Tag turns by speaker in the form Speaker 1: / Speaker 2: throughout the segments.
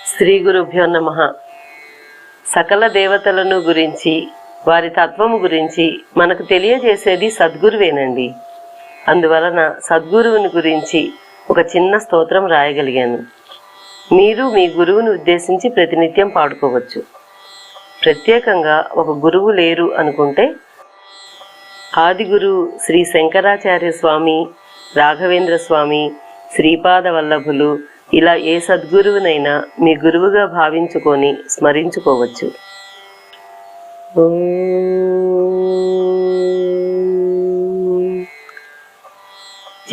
Speaker 1: శ్రీ గురుభ్యో నమః. సకల దేవతలను గురించి, వారి తత్వము గురించి మనకు తెలియజేసేది సద్గురువేనండి. అందువలన సద్గురువుని గురించి ఒక చిన్న స్తోత్రం రాయగలిగాను. మీరు మీ గురువుని ఉద్దేశించి ప్రతినిత్యం పాడుకోవచ్చు. ప్రత్యేకంగా ఒక గురువు లేరు అనుకుంటే ఆది గురువు శ్రీ శంకరాచార్య స్వామి, రాఘవేంద్ర స్వామి, శ్రీపాద వల్లభులు, ఇలా ఏ సద్గురువునైనా మీ గురువుగా భావించుకొని స్మరించుకోవచ్చు.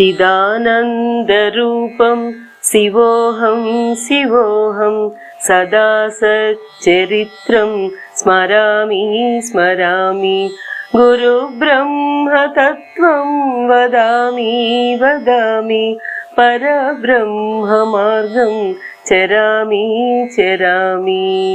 Speaker 1: చిదానందరూపం శివోహం శివోహం సదా సచ్చరిత్రం స్మరామి స్మరామి. గురు బ్రహ్మ తత్వం వదామి వదామి. పరబ్రహ్మ మార్గం చరామి చరామి.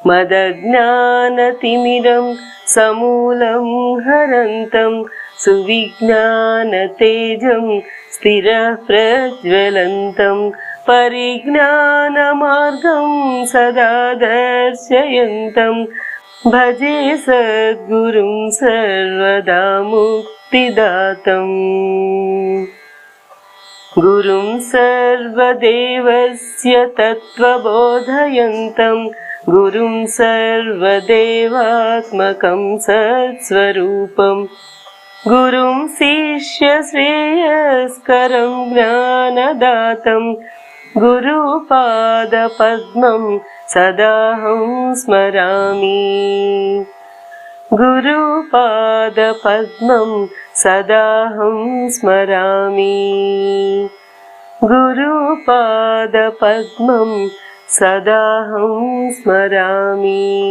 Speaker 1: మదజ్ఞానతిమిరం సమూలం హరంతం సువిజ్ఞాన తేజం స్థిర ప్రజ్వలంతం. పరిజ్ఞాన మార్గం సదా దర్శయంతం. భజే సద్గురుం సర్వదా ముక్తిదాతం. గురుం సర్వదేవస్య తత్వబోధయంతం. గురుం సర్వదేవాత్మకం సత్స్వరూపం. గురుం శిష్య శ్రేయస్కరం జ్ఞానదాతం. గురుపాద పద్మం సదాహం స్మరామి. గురుపాద పద్మం సదాహం స్మరామి. గురుపాద పద్మం సదాహం స్మరామి.